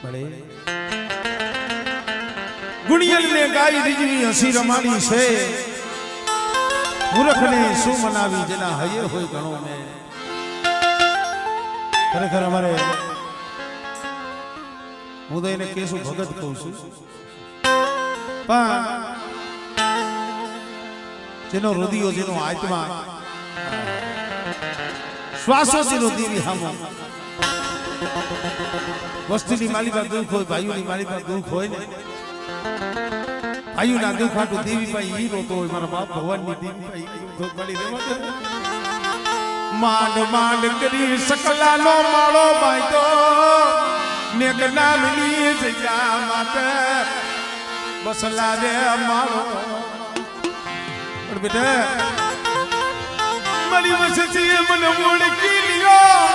ભલે ગુણિયલ ને ગાય રીજવી હસી રમાડી છે મૂર્ખ ને શું મનાવી જેના હૈયે હોય ઘણો ને ખરેખર અમારે હું તો એને કેશું ભગત કહું છું પણ જેનો હૃદયો જેનો આત્મા શ્વાસો જેનો દેવી હામો વસ્તીની માલી પર દુઃખ હોય ભાઈઓની માલી પર દુઃખ હોય ને ભાઈઓના દુઃખ હાટું દેવી ભાઈ ઈ રોતો હોય મારા બાપ ભગવાનની દેવી ભાઈ દુઃખ મળી રહેવા માંડ માંડ કરી સકલાનો માળો બાંધો મેઘ નામની જગ્યા માટે બસલા રે માળો પણ બેટા મારી વસતી મને ઓળખી લ્યો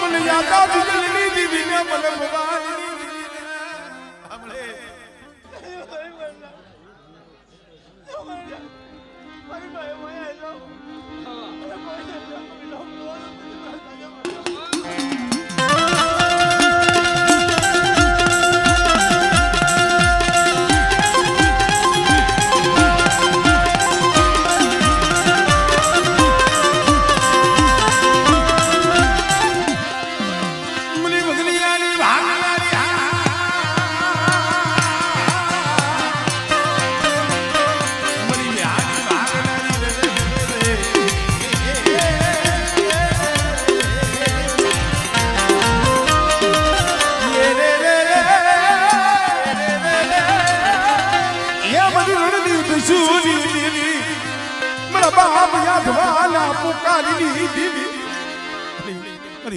મને યાદ આવી ગયેલી દીવીને મને ભગવાનની હમણે મારી ભાઈ મોયા જાઓ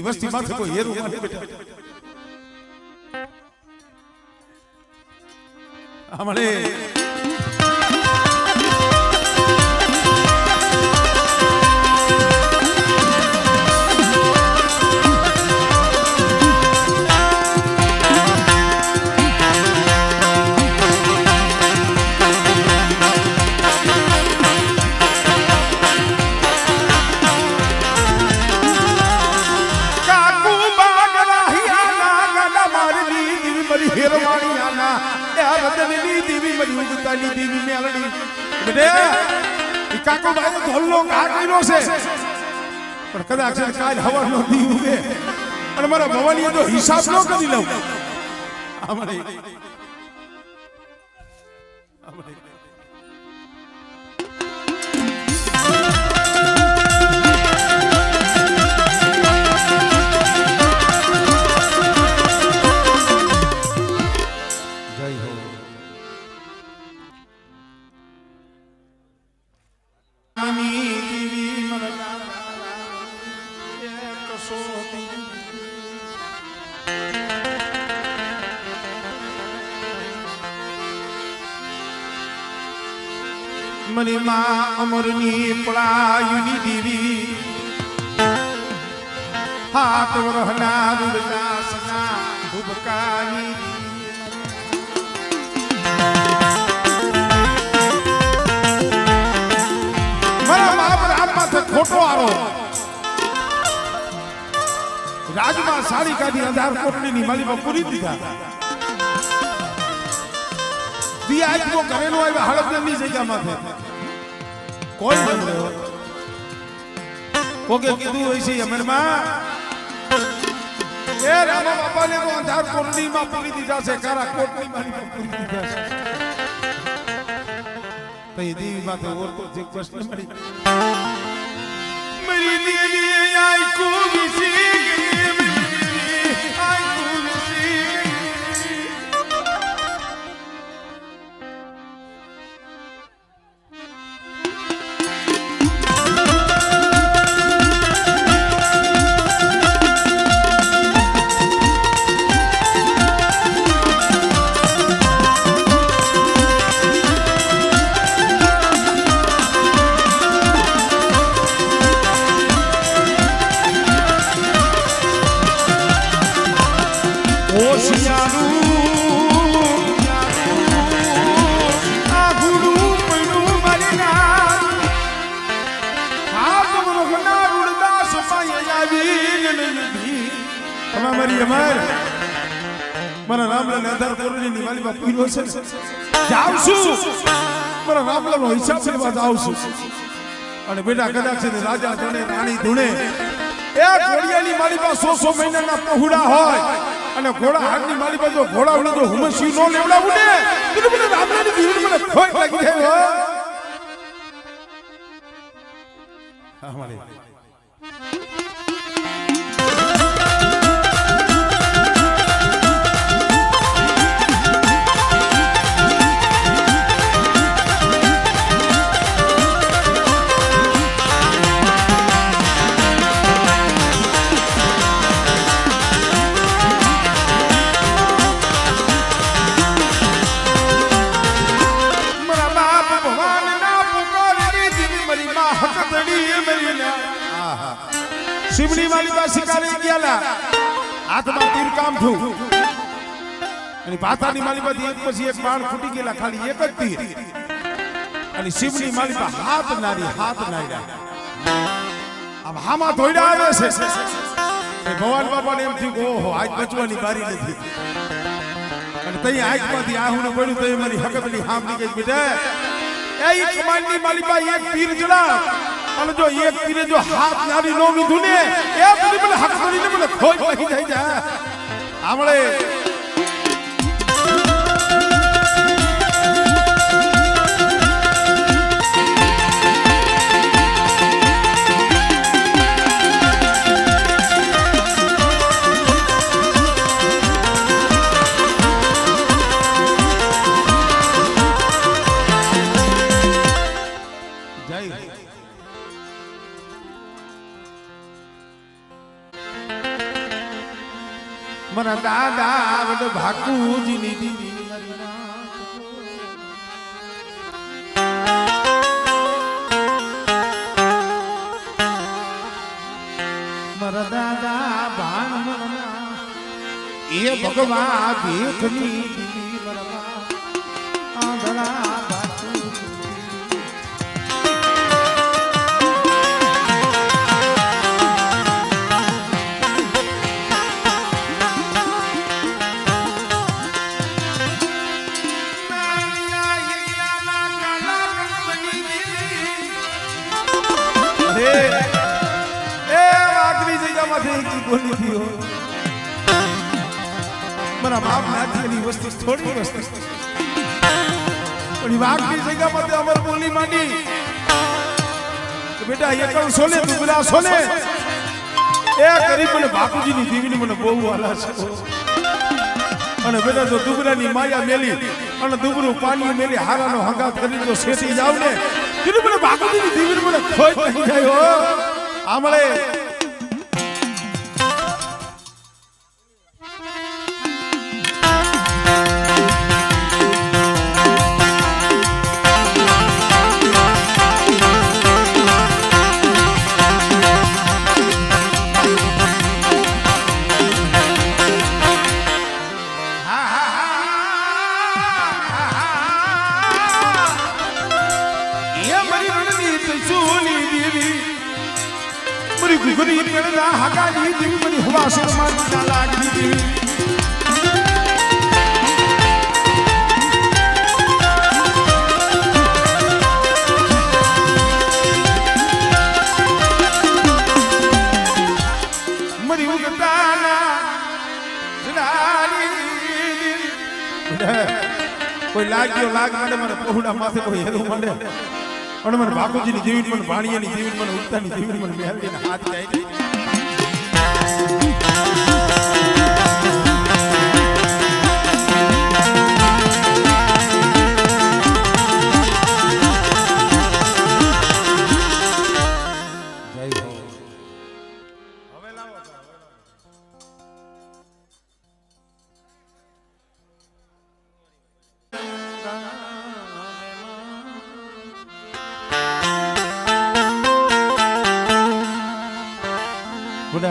વસ્તી માથે કોઈ હેરું માથે બેઠા હમણે કાકો ભાઈ ધોલનો ઘા કર્યો છે પણ કદાચ કાલ હવાનો દી ઉગે અને મારા ભવાની તો હિસાબ ન કરી લઉં અમારે મની માં અમરની પળાયુની દેવી હાથ વરહના રૂડદાસના ભૂબકાની મારા બાપ રામ માથે ખોટો આરો રાજમાં સારી કાઢી 1000 કોટડીની માલીમાં પૂરી દીધા દિયાજ કો કરેલો આવ્યા હળદની જગ્યા માથે કોઈ ન રહ્યો કોકે કીધું હોય છે અમરમાં એ રામા બાપાને તો 1000 કોટડીમાં પૂરી દીધા છે કારા કોટની માલીમાં પૂરી દીધા છે તો એ દેવી માથે ઓરતો જે પ્રશ્ન મળી મરી દેવી આઈ કુવિસી મારા રામલાલ આધાર કોરોની માલિકા પીરો છે જાવ છું મારા રામલાલનો હિસાબ લેવા જાવ છું અને બેટા કદાચ છે રાજા ધણે રાણી ધૂણે એ ઘોડિયાની માલિકા 100 મહિનાના પહોળા હોય અને ઘોડા હાડની માલિકા જો ઘોડાવને જો હુમસી નો લેવડાવું ને તો મને રામલાલની જીવન મને ખોટ લાગી જાય હો અમારે शिवली वाली बात शिकारे गयाला हाथમાં તીર કામ થયું અને પાથાની માલી બાદ એક પછી એક બાણ ફૂટી ગયેલા ખાલી એક જ તીર અને શિવની માલી બાદ હાથ નારી આમ હામાં ધોઈડા આવે છે એ ભગવાન બાપાને એમ થયું ઓહો આજ બચવાની બારી નથી અને તઈ આંખમાંથી આહુને પડ્યું તો મારી હકતની હામ નીકળી બેટા એ કમાલની માલી બાદ એક તીર જડા અને જો એક તીરે જો હાથ નારી નો મીધું ને એ બધી મને હક કરીને મને ખોટ લાગી જાય છે આમળે मरा दादा वड भाकूजी नी दीदी मरा दादा भान मना ये भगवान देखनी दीदी मरा आंधरा बोली थी हो मरा बाप नाथी वस्तु थोड़ी वस्तु पण वाक की जगह मते अमर बोली मांडी तो बेटा ये कल सोने दुबला सोने ए गरीब ने बापूजी ની દીવીની મને બહુ વાલા છે અને બેટા જો દુબરાની માયા મેલી અને દુબરું પાણી મેલી હારાનો હંગાત કરી જો શેટી જાવ ને કીધું મને બાપૂજીની દીવીની મને ખોઈ પડી જાય હો આમળે गुगरी पेड़ा हगाली दिवी मनी हुआ शर्मा ना लागली दिवी मरी उगताना जलाली कोई लाग्यो लाग माने मारे पहुड़ा माथे कोई हेलो मंडे અને મને બાપુજીની જીવીન મને ભાણિયાની જીવીન મને ઉગતાની જીવીન મને મેલડીના હાથ જાય જય હો હવે લાવો बुढ़ा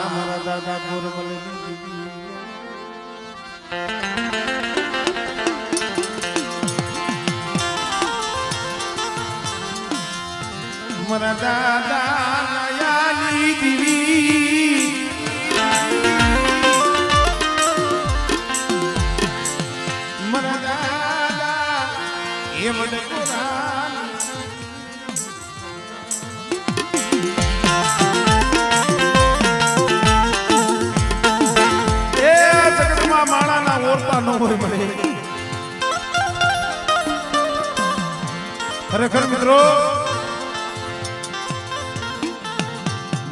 हमारा दादा बोरबल मरा दादा नयाली दीवी ઓળખતા ન હોય મને. ખરેખર મિત્રો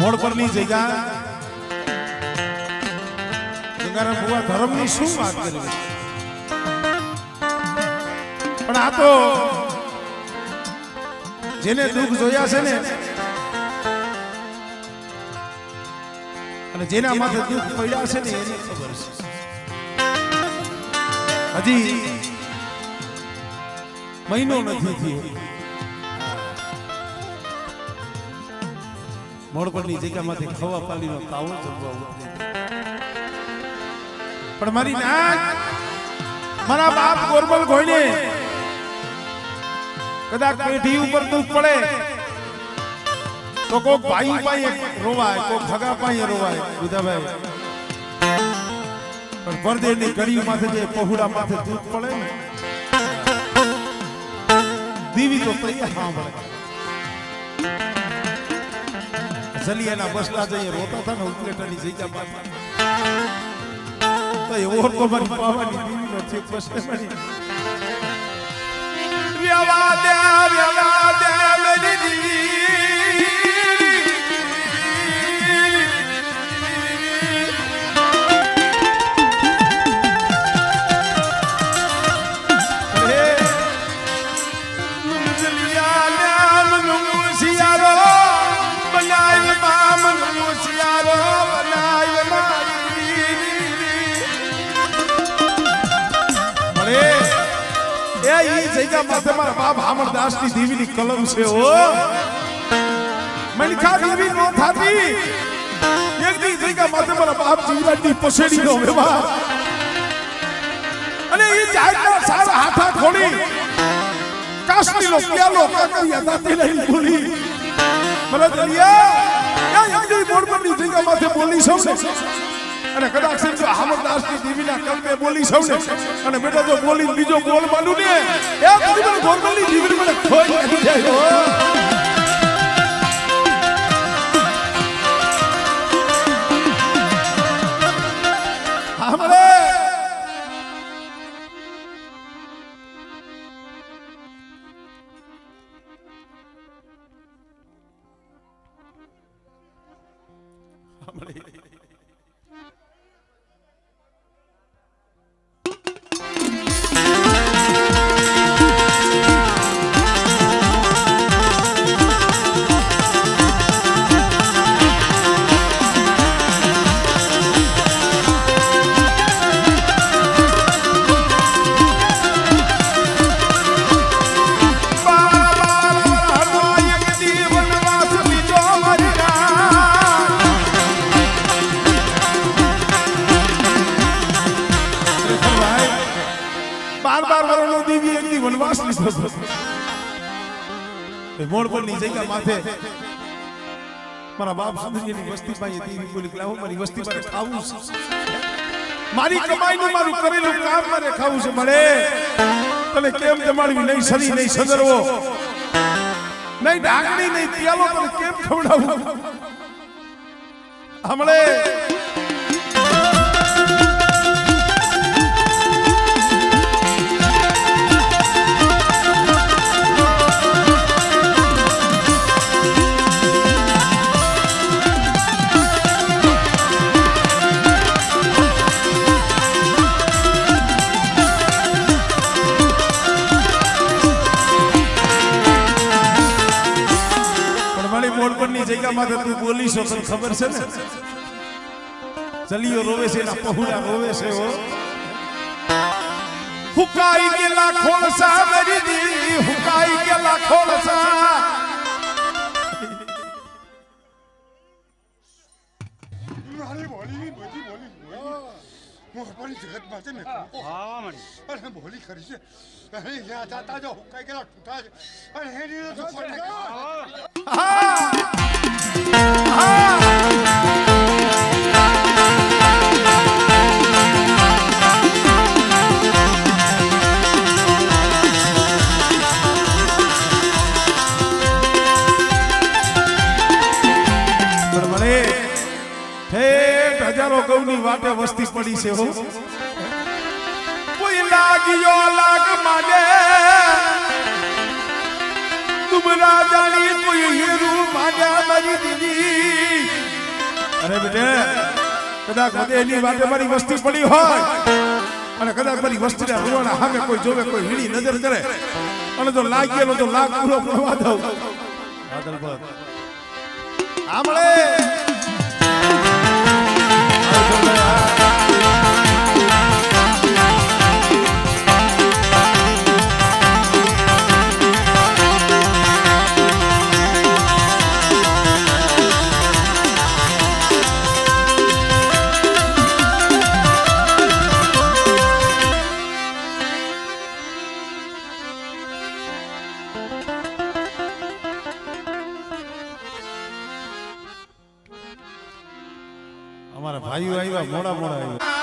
મોડ પરની જગ્યા ગંગારામ બુવા ધર્મની શું વાત કરી, પણ આ તો જેને દુઃખ જોયા છે ને અને જેના માથે દુઃખ પડ્યા છે ને એને ખબર છે. હજી મહિનો નથી થયો મોડ પરની જગ્યામાંથી ખવા પાલીનો તાવો જમવા ઉતરી, પણ મારી નાક મારા બાપ ગોરબલ ગોઈને કદાચ પેઢી ઉપર દુઃખ પડે તો કોક ભાઈ પાસે રોવાય, કોક ભગા પાસે રોવાય બુધાભાઈ, પણ પરદેની ઘડી માથે જે પહોળા માથે દુઃખ પડે ને દીવી તો તૈયાર સાંભળે. જલિયાના બસલા જઈએ રોતા હતા ને ઉપલેટાની જગ્યા પાસે તો એવો તો મારી પાવાની દીવી નો છે બસલે મારી વ્યવા દે મેરી દીવી મારા બાપ હામરદાસ ની દેવીની કલમ છે હો. મનખા દેવી નો થાતી એક દી જગ્યા માથે મારા બાપ જીવરાજની પસેડી નો વ્યવહાર અને એ જાતના સારા હાથા ખોલી કાશની નો પ્યાલો કાકરિયા દાતી લઈ બોલી મને દલિયા એ એક દી મોડ પરની જગ્યા માથે બોલી સૌ અને કદાચ જો હામરદાસ ની દેવીના કલમે બોલી સૌ ને અને બેટા જો બોલી બીજો બોલ માંડું ને એ બધી મને ગોરબલની દેવી મને ખોઈ નાખી જાય હો. હામરે મોડ પરની જગ્યા માથે મારા બાપ સુંદરીની વસ્તી પાસે દેવી બોલી કે લાવો મારી વસ્તી પાસે ખાવું છે, મારી કમાઈનું મારું કરેલું કામ મારે ખાવું છે, મળે તને કેમ જમાડવી, નહીં સરી નહીં સદરવો નહીં ઢાકણી નહીં પિયાલો તને કેમ ખવડાવું હમણે જગ્યામાં તું બોલી છો તને ખબર છે ને ચલિયો રોવે છે એના પહુડા રોવે છે હો. હુકાઈ ગયેલા ખોળસા મેરી દી હુકાઈ ગયેલા ખોળસા મારી બોલી બધી બોલી મોહપરી જગત માટે મેં હા મળી અરે બોલી ખરી છે અરે યા જાતા જો હુકાઈ ગયેલા ઠૂઠા છે અરે હેડી તો ફોટે હજારો ગૌની વાટે વસ્તી પડી છે હો. કોઈ લાગ્યો લાગ માને તુમરા જાણી કોઈ હીરું માન્યા મારી દીદી અરે બેટે કદાચ એની વાતે મારી વસ્તી પડી હોય અને કદાચ મારી વસ્તીના રૂવાના સામે કોઈ જોવે કોઈ હીણી નજર કરે અને તો લાગેલો તો લાગ પૂરો પ્રવાહ દઉં બાદલ પર આમળે અમારા ભાઈઓ આવ્યા મોડા મોડા આવ્યા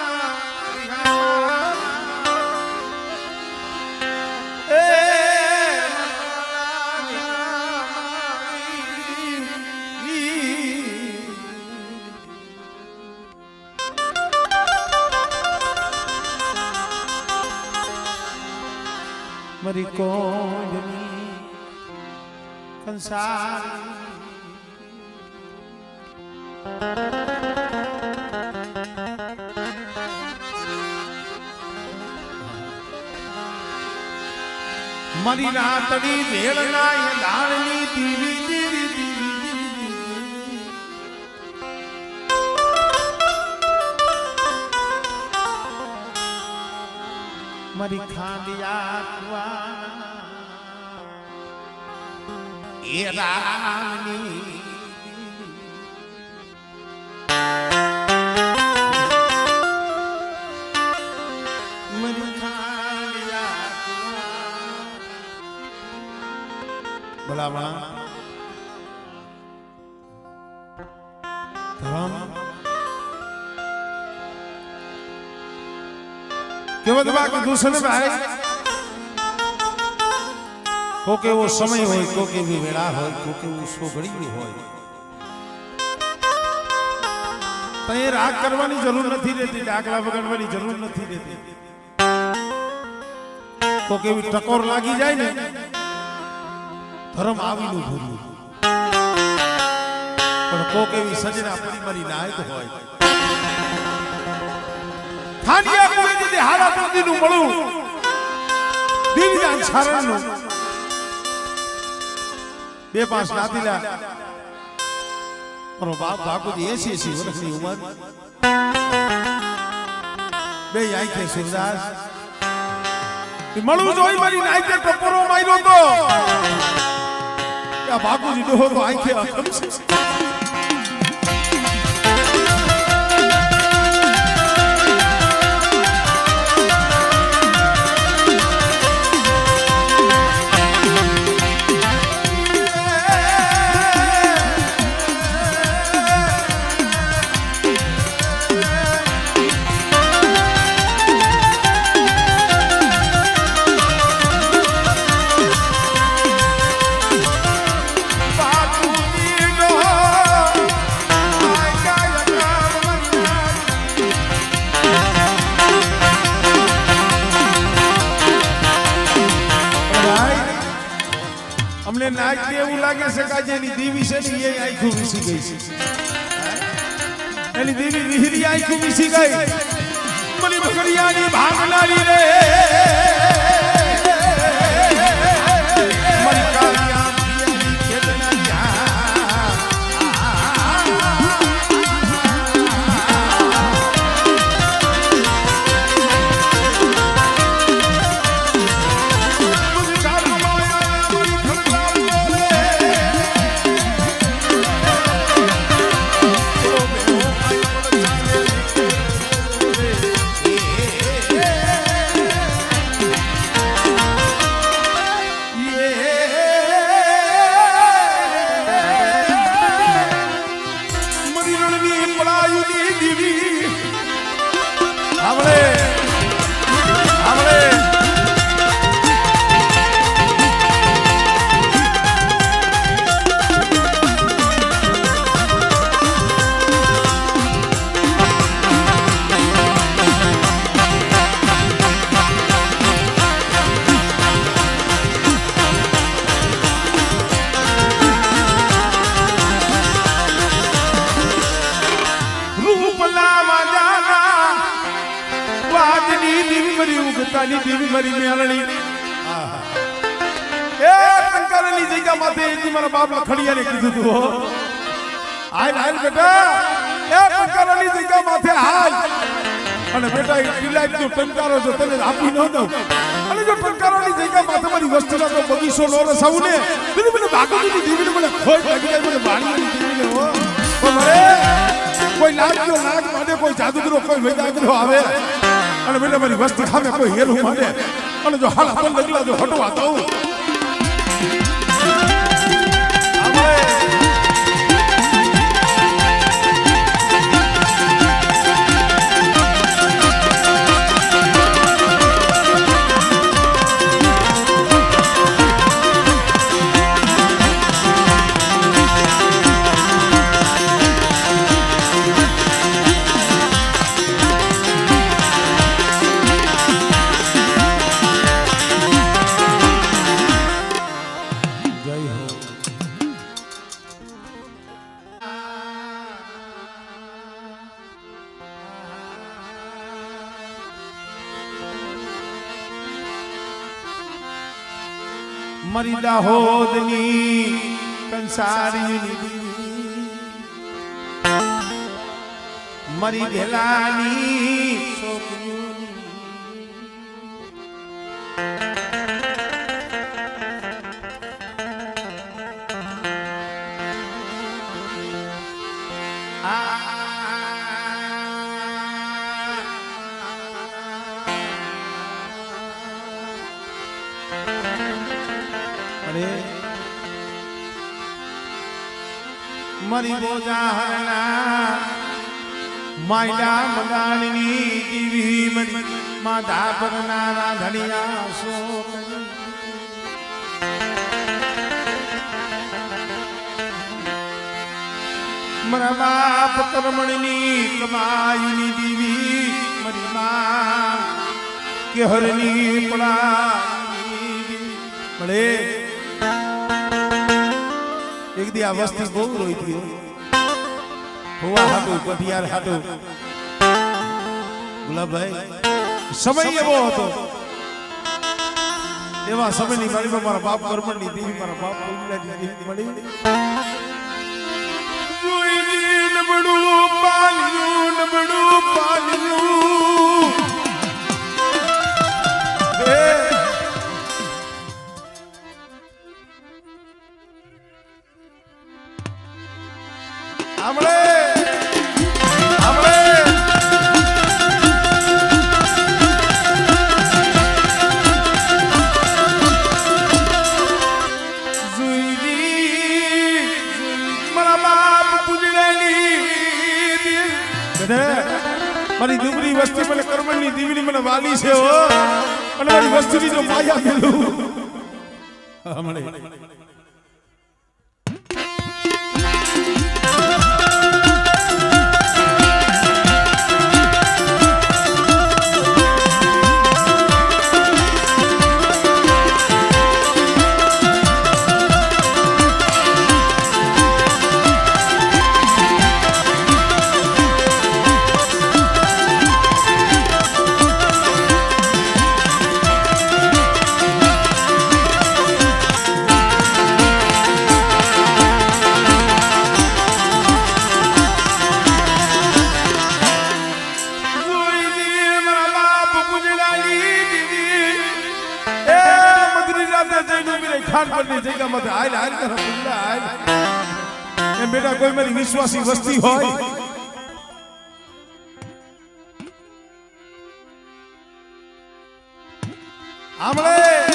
મારી કોંડની કંસાર મારી રાતડી વેળના એ લાળની દીવી દીવી દીવી મારી ખાંડિયા એ રાની ભલામણ ધર્મ કેવત બાકી દૂષણ ભાઈ કોક એવો સમય હોય કોક એવી વેળા હોય કોક એવું સોગડી હોય તો એ રાગ કરવાની જરૂર નથી રહેતી ડાકલા વગાડવાની જરૂર નથી રહેતી કોક એવી ટકોર લાગી જાય ને ધર્મ આવીનું ભૂલ્યું પણ કોક એવી સજના પરિમારી નાયક હોય થાનિયા કોઈ દીદી હારા પ્રતિનું મળું દિવ્યાન છારણનું બે પાંચ નાતીલા મારો બાપ બાપુજી 80 વર્ષની ઉંમર બે આંખે સુરદાસ મળું જોઈ મારી નાયકે ટપોરો માર્યો તો બાપુજી ડોહો તો આંખે અમને નાચ એવું લાગે છે કે આજે એની દેવી છે ને એ આંખો વીસી ગઈ છે એની દેવી વિહરી આંખો વીસી ગઈ મની બકરિયાની ભાગનારી રે મની કાલિયા પ્રિયની ખેતનારી મારી ઉગતાની દેવી મારી મેલણી એ કંકારાની જગ્યા માથે એજી મારા બાપ લખડિયાને કીધું તું હો હાલ હાલ બેટા એ કંકારાની જગ્યા માથે હાલ અને બેટા એ ડિલાઈટ નો ટંકારો જો તને આપી ન દઉં અને જો ટંકારાની જગ્યા માથે મારી વસ્તુનો તો બગીચો નો રસાવું ને મને બાગોની દેવીને મને ખોટ લાગી જાય મને બાણીની દેવીને હો મારે કોઈ લાગ્યો લાગ માટે કોઈ જાદુગરો કોઈ વૈદાગરો આવે અને બેટા મારી વસ્તી સામે કોઈ હેરું માંડે અને જો હાલ આપણ લગલા જો હટવા દઉં મરી દાહોદની કંસારીની મરી ભેલાની મરી બોજાહરના માયડા મગાણની દીવી મરી માધા પરના રાધણિયા સોકરી મરા બાપ કર્મણની કમાઈની દીવી મરી માં કેહરની પડાની મળે એક દી આ વસ્તી બહુ રોઈ હતી હોવા હાટું કટિયાર હાટું ગુલાબભાઈ સમય એવો હતો એવા સમયની મારીમાં મારા બાપ કર્મણની દેવી મારા બાપ મળી નબળું પાલ્યું મારી દુબરી વસ્તી મને કર્મણની દીવની મને વાલી છે હો અને મારી વસ્તીની જો માયા મેલું હમણે બેટા કોઈ મારી વિશ્વાસી વસ્તી હોય આમળે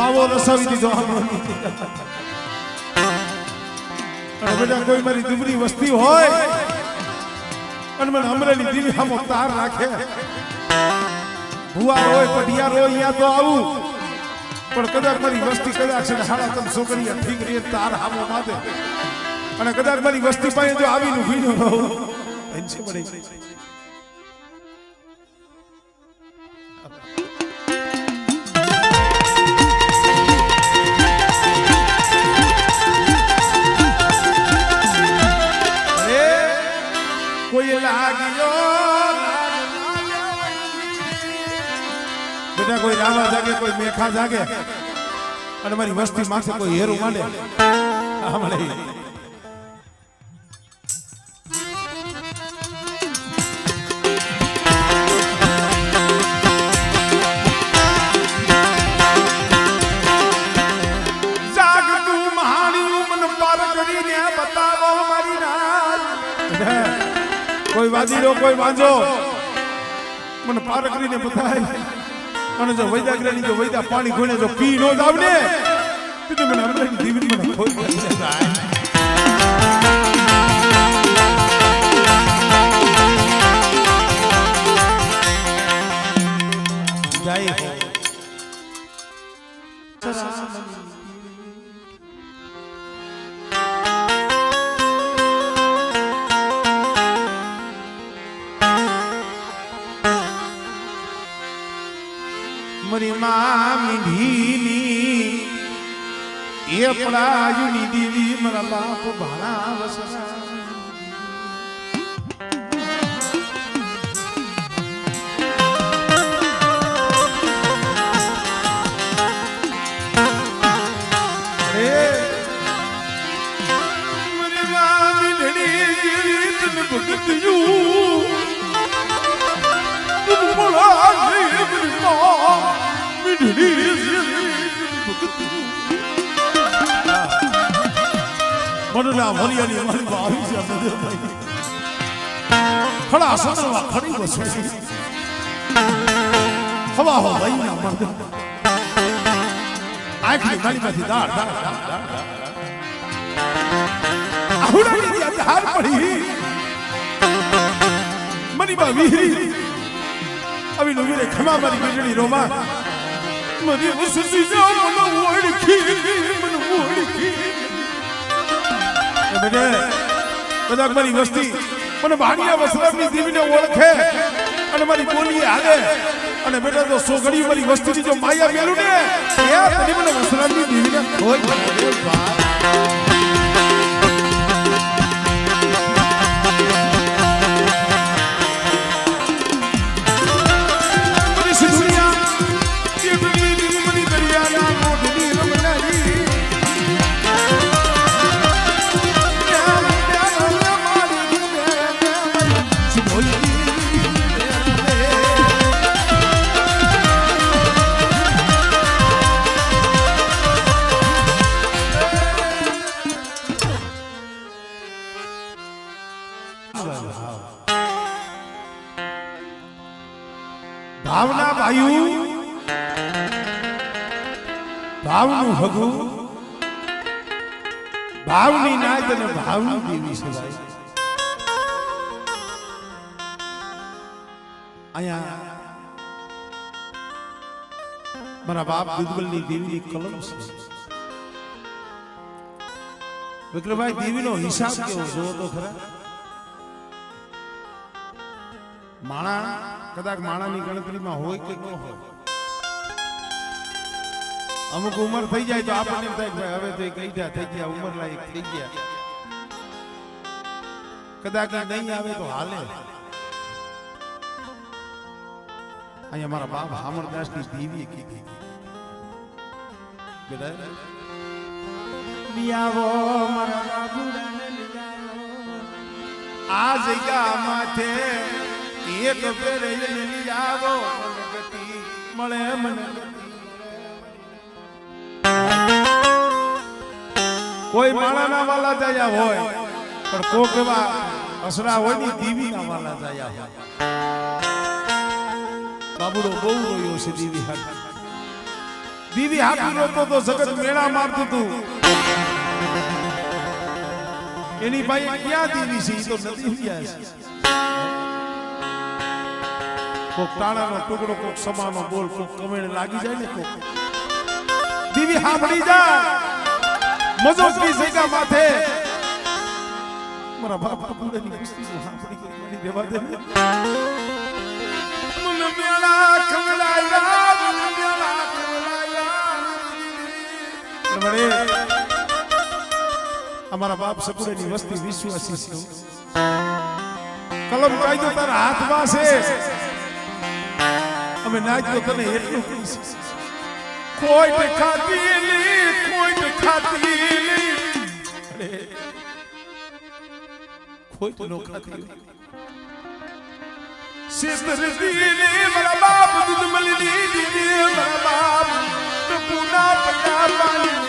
માવો રસાવી દીધો અને બેટા કોઈ મારી દુબળી વસ્તી હોય અને મને અમરેલી દીવી સામો તાર રાખે ભુવા હોય પઢિયાર હોય અહીંયા તો આવું પણ કદાચ મારી વસ્તી કદાચ છે હાડા તમ છોકરી ઠીક રહી તાર સામો ના દે અને કદાચ મારી વસ્તી પાસે જો આવીને ઊભી ન રહું એનસે પડે કોઈ લાગ્યો બેટા કોઈ રાવા જાગે કોઈ મેખા જાગે અને મારી વસ્તી માથે કોઈ હેરું માંડે જાગતું મહાણી મન પાર કરીને બતાવો મારી રાત કોઈ વાદીડો કોઈ વાંજો મને પાર કરીને બતાય અને જો વૈદાગ્રની જો વૈદા પાણી ખોઈને જો પી નો જાવ ને તો મને અમરેલી દીવી મને ખોઈ જાય મારી માં મીઠીની એ પડાયુની દીવી મારા બાપ ભાણા વસરા મારી માં મીઠડી જેવી તને ભગત્યું તું બોલા નહીં મારી માં મનલા હરિયાળી મારી આવી છે નદરભાઈ ખડા સનવા ખડી વસે હવા હો ભાઈ ના મર્દ આખી ગાડીમાંથી દાળ આહુડાની ધાર પડી મની બા વીહરી આવી નુવીરે ખમા મારી વીજળી રોમા મરી વસસી જા મને ઓળખી બેટે કદાચ મારી વસ્તી મને ભાણિયા વસરામની દીવીને ઓળખે અને મારી બોલી હાલે અને બેટા તો સોગડી મારી વસ્તીની જો માયા મેલું ને એ તને મને વસરામની દીવીને કોઈ ભાવના ભાયું ભાવનું હગું ભાવની નાય અને ભાવની દેવી છે ભાઈ અહીંયા મારા બાપ દુધબલની દેવીની કલમ છે વિક્રમભાઈ દેવીનો હિસાબ કેવો જોવો તો ખરા માણા કદાચ માણાની ગણતરીમાં હોય કે ન હોય અમુક ઉંમર થઈ જાય તો આપણને એમ થાય કે હવે તો ગઈઢા થઈ ગયા ઉંમર લાયક થઈ ગયા કદાચ નહીં આવે તો હાલે અહીંયા મારા બાપ હામરદાસની દેવીએ કીધી બેટા લિયાવો મારા બાબુડાને લિયાવો આ જગ્યા માથે એક ફેરે લઈ આવો ગતિ મળે મને કોઈ માણાના વાલા જાયા હોય પણ કોક એવા અસરા હોય ની દીવીના વાલા જાયા હોય બાબુડો બહુ રોયો છે દીવી હાથ દીદી હાથી રોતો તો જગત મેળા મારતું તું એની ભાઈ ક્યાં દીવી છે ઈ તો નથી ગયા છે કોક તાણાનો ટુકડો કોક સમાનો બોલ કોક કમેણ લાગી જાય ને કોક દીવી સાંભળી જા મજોકની જગ્યા માથે મારા બાપ બુડાની કુસ્તી સાંભળી ગઈ દેવા દે મને મેળા ખવડાયા મને મેળા ખવડાયા અમારા બાપ સપુરેની વસ્તી વિશ્વાસી છે કલમ કાયદો તારા હાથમાં છે અમે નાચ તો તને એટલું કહીશ કોઈ તો નો ખાતી સિસ્ટર દીને મારા બાપ દૂધ મળી દીને મારા બાપ તો પુના પટા પાણી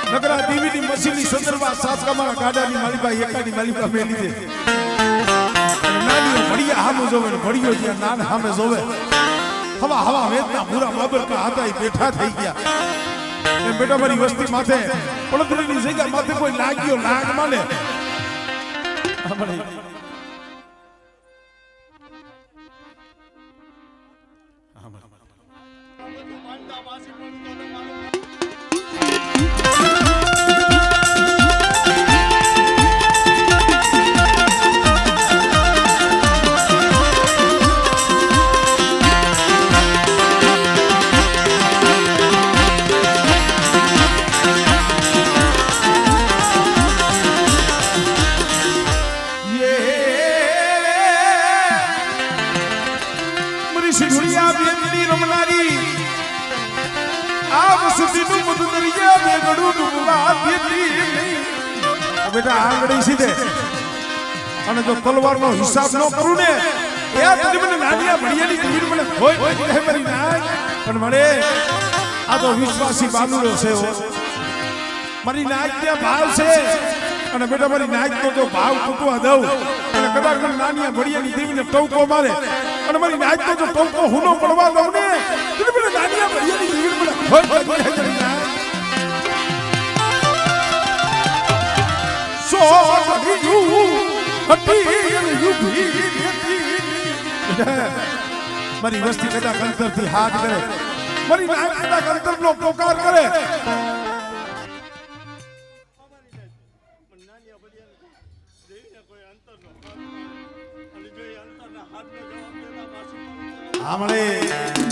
નગરા દેવીની મસીની સંદર્ભા સાસકા મારા ગાડાની માલિકા એકાની માલિકા મેલી દે નાનીઓ ભડિયા હામે જોવે ને ભડિયો જ્યાં નાન હામે જોવે હવા હવા વેદના પૂરા બાબરકા હતા એ બેઠા થઈ ગયા એ બેટા મારી વસ્તી માથે પડદરીની જગ્યા માથે કોઈ લાગ્યો લાગ માને બેટા આંગળી સીધે અને જો તલવારનો હિસાબ ન કરું ને એ તું મને નાડિયા ભડિયાની કીર મને હોય હોય મારી નાય પણ મળે આ તો વિશ્વાસી બાનુડો છે મારી નાય ત્યાં ભાવ છે અને બેટા મારી નાય તો જો ભાવ તૂટવા દઉં અને કદાચ મને નાડિયા ભડિયાની દેવીને ટોકો મારે અને મારી નાય તો જો ટોકો હુનો પડવા દઉં ને તું મને નાડિયા ભડિયાની દેવીને મને હોય હોય મારી નાય મારી વસ્તી કદાચ અંતરથી હાથ કરે મારી નાક કદાચ અંતરનો પોકાર કરે આમળે